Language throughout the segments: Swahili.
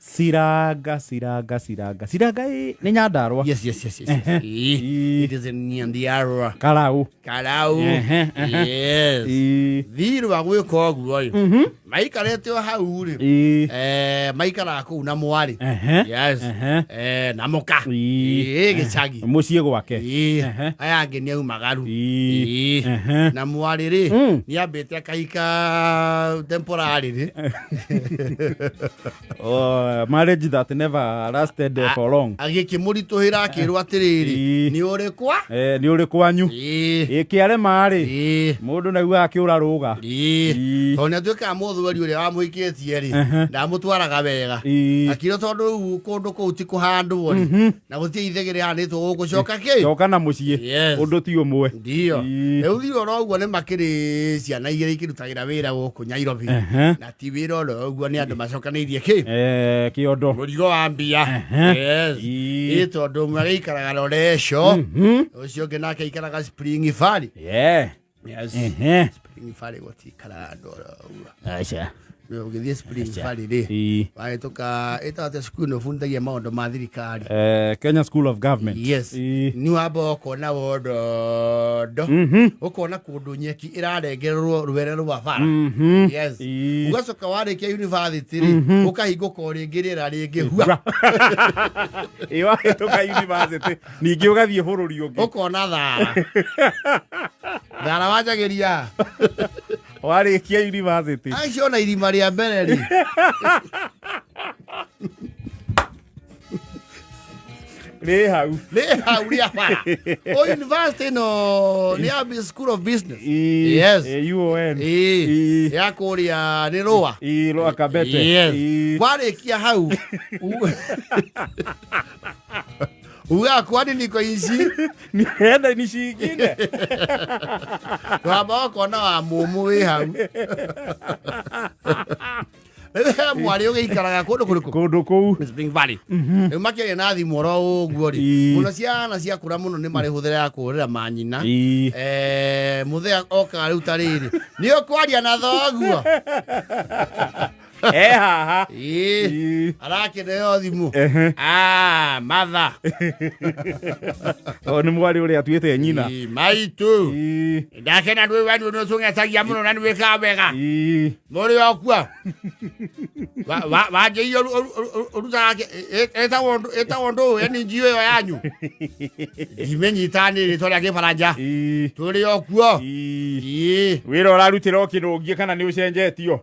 Siraga ni Nyandarua. Yes. It is in Nyandarua. Kalau. Yes. Thiru agwe koguo. Maikarete hau ri. Maikara ku na mwari. Yes. Na moka. Gicagi. Mucie gwake. Aya ngeni au magaru. Na mwari ri ni ambete kahika temporary ri. Marriage that never lasted for long. Agikimurituhira akirwo atiriri ni uri kwa ni uri kwanyu kiare mari mundu naigua akiura ruga tone tuika muthweri uri wa muikitie ri ndamutwaraga wega akiro tondu kundu kuu ti kuhandwo ri na gutie ithegere hanitwo gucoka ki coka na mucie undu ti umwe ndio riu thiro no uguo ni makiri ciana igiri ikirutagira wira guku Nairobi na ti wira ro uguo ni andu macokanirie ki kiondo murigo wa mbia ito ndo mwagikaraga Loresho ucio nginake ikaraga Spring Valley yes Spring Valley gotikara ndoro acha ugithie Spring Valley ri waitoka ita school no fundagia maondo ma thirikari Kenya School of Government yes ni wabo kona wodo ukona kundu nyeki irarengererwo ruwere rwa bara yes ugacoka warikia university ri ukahinguka uringirira ringi hua wahituka university ningi ugathie bururi ungi ukona thara wajagiria warikia university acio na irima ria mbere ri le hau ria para o university no ni a School of Business yes UON ya kuria ni roa roa kabete yes warikia hau uga kwani niko inci ni henda ni shingine kwa kona wa mumu wi hau mwari ugikaraga kundu kou Spring Valley makiria na thimu ro uguo ri muno ciana cia kura muno ni mari huthira ya kurira manyina muthea oka riu tariri ni ukwaria na thoguo haha arakireo thimu matha ni mwari uria atuite nyina maitu ndakena ndwe wanu no cungetagia muno na niwika wega muri okwa waje iyo urutake eta wondo eni njiwe yanyu dimenyitani ri toria kifaranja turi okwa wira urarutira kinungie kana ni ucenjetio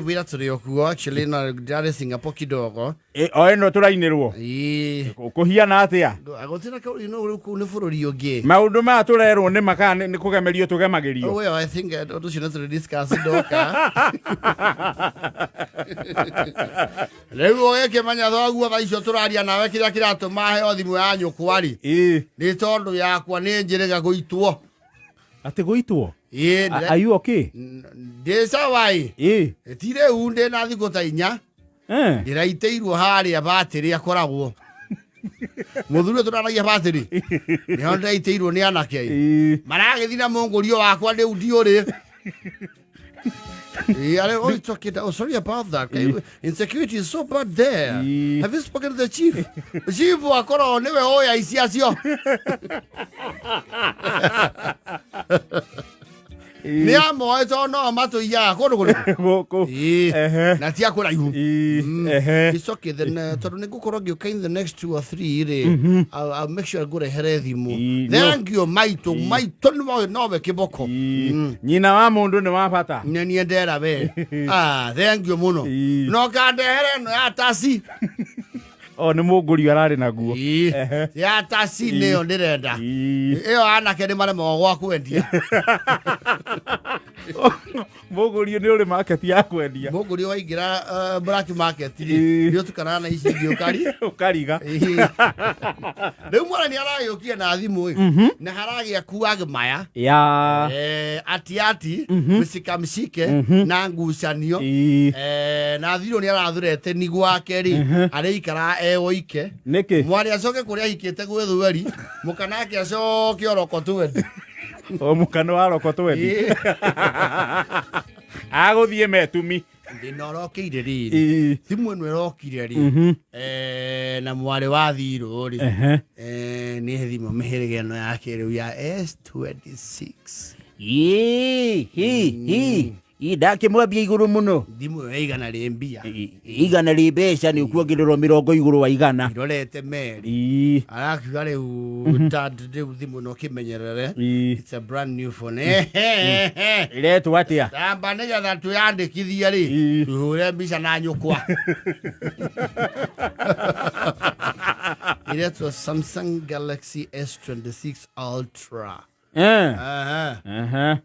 wira turi okwa actually na ndare Singapore kidogo eno turainirwo kuhiana atia agotira ka ni bururi ungi maundu ma turerwo ni makana ni kugemerio tugemagirio well I think otu should not discuss doka leo yake manya thoguo tha icio turaria nawe kiria kiratuma he othimu ya nyukwari ni tondu yakwa ni njirega guitwo ati guitwo are you okay desa wai tire unde na thiko ta inya ndiraiteirwo haria batiri akoragwo muthuri turanagia batiri ni onda iteirwo ni anake maragithina mungurio wakwa ndi ndiuri it's okay. Oh, sorry about that. Insecurity is so bad there. Have you spoken to the chief? Chief wakoro niwe oya isi asio. Ni amo eto no mato ya kono na tia kura ihu it's okay then to ne gukoro gyo in the next 2 or 3 I'll make sure I go to herethimu thank you maito no be kiboko nyina wa mundu ni wa bata ni ndera we thank you muno no kande here no atasi ni muguri arari naguo ya tasi neo ndirenda iyo anake ni mare mogwa kwendia muguri ni uri market ya kwendia muguri waingira black market ndio tukana na ici ndio ukariga riu mwana ni arayukia na thimu na haragia kuaga maya ya ati msike na ngucanio na thiro ni arathurete ni gwake ri arikara oike niki mwari acoke kuria hikite gwithweri mukanake acoke oroko twendi mukano wa roko twendi aguthie metumi ndinorokeire riri thimu ino irokire ri na mware wa thiro ri ni thimu mihirige no yake riu ya S26 Idake mwabia iguru muno. Thimu igana ri mbia. Igana ri mbeca ni ukuongererwo 20 iguru wa igana. Irorete meri. Arakiuga riu tatu thimu no kimenyerere. It's a brand new phone. Iretu atia. Tamba nega na tuyandikithia ri. Tuhure mbica na nyukwa. Iretu Samsung Galaxy S26 Ultra.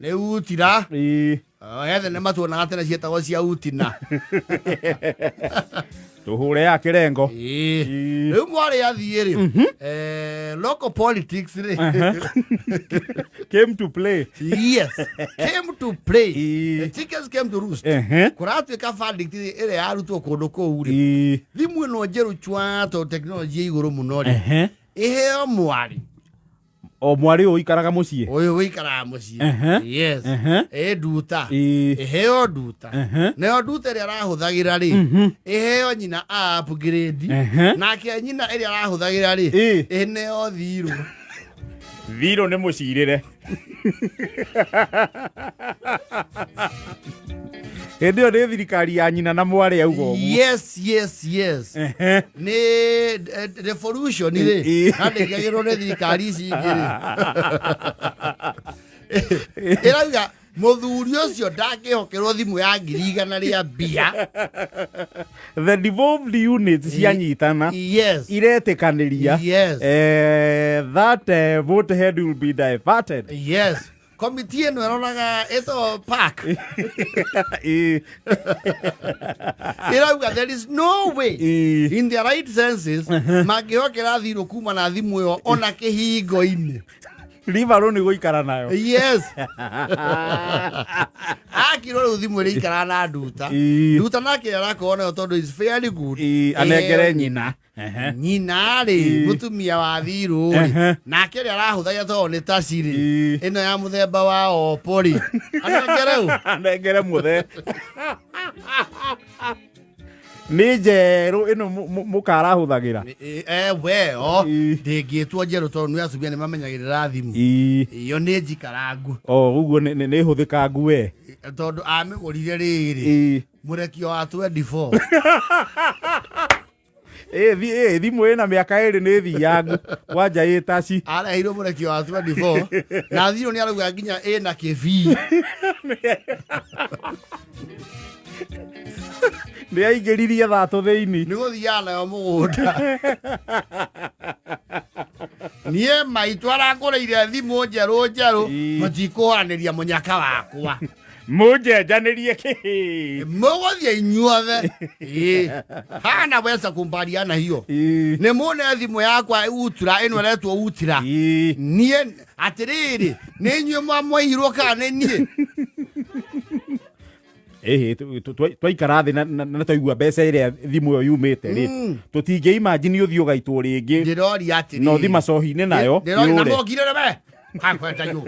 Ne utira. Ethe ne matuonaga tene cietagwo cia utina. Tuhure ya kirengo. Riu mwari athie ri local politics ri came to play. Yes, came to play. The chickens came to roost. Kuratuika verdict ire yarutwo kundu kou ri thimu ino njeru chwa to technology iguru muno ri iheo mwari o mwari uikaraga mucie uyu uikaraga mucie. Yes, duta iheo duta neo duta iri arahuthagira ri iheo nyina upgrade nake nyina iri arahuthagira ri neo thiro ni mucirire. Ndio ni thirikari ya nyina na mwari augo. Yes. Ni revolution ri ndikagirwo ni thirikari ici ingiri. Irauga muthuri ucio ndakihokerwo thimu ya 100 ria bia. The devolved units cianyitana iretikaniria that vote head will be diverted. Yes, committee no eronaga eto park. Irauga there is no way in the right senses magihokera thiro kuma na thimu yo ona kihingo-ini. Rivaro ni guikara nayo. Yes. Akiro riu thimu ri ikara na duta. Duta nake arakona tondu is fairly good. Anengere nyina. Nyina ri mutumia wa thiru ri. Nake ri arahuthagia to ni taciri. Ino ya muthemba wa opori. Anengere muthe. Ni njeru ino mukara huthagira weo ndingitwo njeru tondu ni acubia ni mamenyagirira thimu iyo ni njikarangu uguo ni huthikangu we tondu amigurire riri murekio wa 24 thimu ina miaka iri ni thiangu wanja itaci arehirwo murekio wa 24 na thiru ni arauga nginya ina kibii ni aingiririe thatu thiini ni guthia nayo mugunda nie maitu arakureire thimu njeru matikuhaniria munyaka wakwa mujenjanirie ki muguthia inyuothe hana wesa kumbariana hiyo ni mune thimu yakwa utura ino retwo utira nie atiriri ni nyue mwamwairwo kana nie twaikara thi na twaigua mbeca iria thimu yo yumite ri tutinge imagine uthio gaitwo ringi ndirori ati no thi macohi-ini nayo na mokire we kakweta yu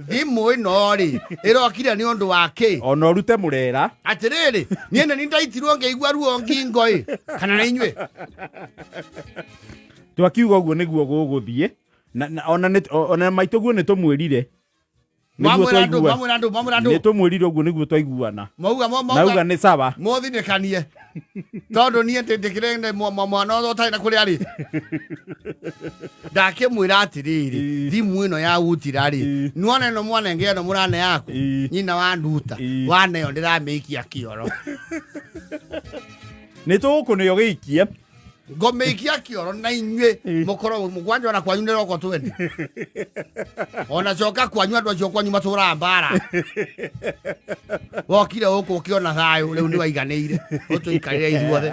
thimu ino ri irokire ni undu wake ona urute murera atiriri niene ni ndaitirwo ngeigua ruo ngingo kana na inywe twakiuga uguo niguo guguthie na ona maitoguo ni tumwirire Mamurandu ni tumwirire uguo niguo twaiguana mauga ni sawa mothinekanie tondu nie ndindikire mwana otari na kuri ari ndakimwira atiriri thimu ino ya utira ri nuona ino mwanenge ino murane yaku nyina wa nduta waneyo ndiramikia kioro ni tukunio giikie ngomeikia kioro na inywe mukoro mugwanja na kwanyu ndiroko twende ona coka kwanyu andu acio kwanyu matura mbara wokire huko ukiona thayo riu ni waiganiire utuikarire ithuothe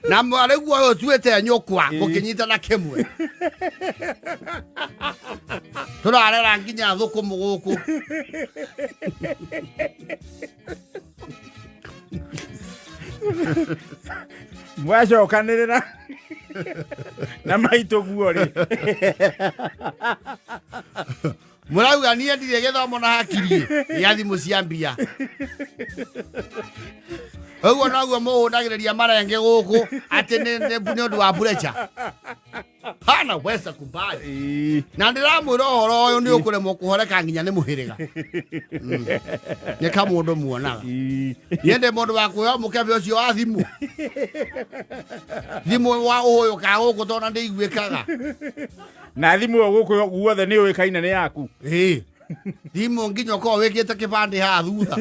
na mwaregu uyu tuite nyukwa gukinyitana kimwe turarera nginya thukumu guku mwacokanirira na maito guo ri Murauga niĩ ndirĩ gĩthomo na hakiri ya thimũ cia mbia. Ũguo noguo mũhũthagĩrĩria marenge gũkũ atĩ nĩ ũndũ wa pressure. Hana wesa kubali. Na ndiramwĩra ũhoro ũyũ nĩ ũkũremwo kũhoreka nginya nĩ mũhĩrĩga. Nĩ kamũndũ muonaga. Niĩ mũndũ wa kuoya mũkebe ũcio wa thimũ. Thimũ wa ũyũ ka gũkũ tondũ ndĩiguĩkaga. Na thimũ gũkũ guothe nĩ ũĩkaine nĩ yaku. Thimũ nginya ũkorwo wĩkĩte kĩbandĩ haha thutha.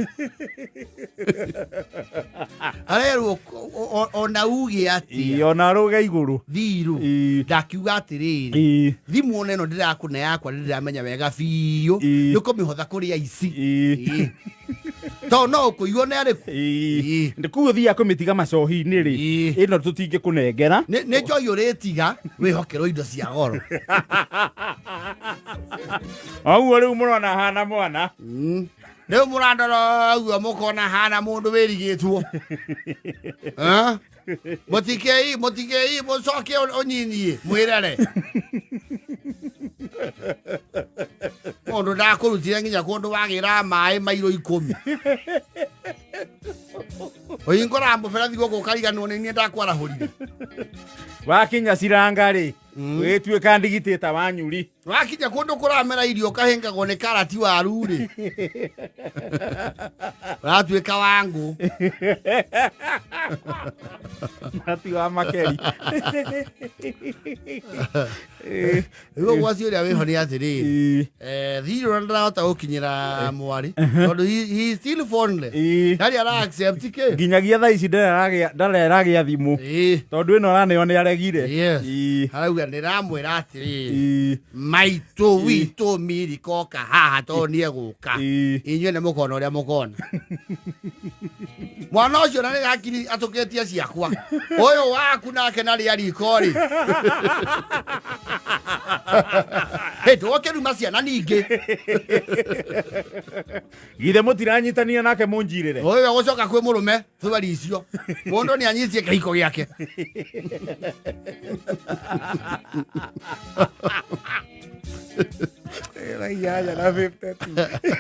Arerwo ona uge atĩ ona rũge igũrũ thiru ndakiuga atĩrĩrĩ thimũ ona ĩno ndĩrakũne yakwa ndĩramenya wega biũ nĩ kũmĩhotha kũrĩ aici tondũ no ũkũiywo nĩ arĩkũ ndĩkuo thia kũmĩtiga macohi-inĩ rĩ ĩno tũtingĩkũnengera nĩ njohi ũrĩtiga wĩhokerwo indo cia goro. Ũguo rĩu mũrona hana mwana rĩu mũrandora ũguo mũkona hana mũndũ wĩrigĩtwo. Mũtikei mũcoke ũnyinie mwĩrere. Mũndũ ndakũrutire nginya kũndũ wagĩra maĩ mairo 10. Ũhingũra mũberethi gũkũ ũkariganĩrwo nĩ niĩ ndakwarahũrire. Wakinya ciranga rĩ wĩtuĩka ndigitĩta wa nyuri. Wakinya kũndũ kũramera irio kahengagwo nĩ karati waru rĩ ũratuĩka wangũ. Mati wa makeri. Rĩu gwacio ũrĩa wĩho nĩ atĩrĩrĩ thirũ na ndarahota gũkinyĩra mwarĩ tondũ he still phoneless. Ndarĩ ara accept kĩ nginyagia thaa ici ndareragĩa thimũ tondũ ĩno araneo nĩ aregire. Arauga ndĩramwĩra atĩrĩrĩ maitũ witũ mirikoka haha tondũ nĩegũka inyuĩ nĩ mũkona ũrĩa mũkona. Mwana ũcio na nĩ hakiri atũkĩtie ciakwa ũyũ waku nake narĩ ariko rĩ tũgoke ruma ciana ningĩ githe mũtiranyitania nake mũnjirĩre ũyũ gũcoka kwĩ mũrũme thwari icio mũndũ nĩ anyitie kĩhiko gĩake. Ya, na 50.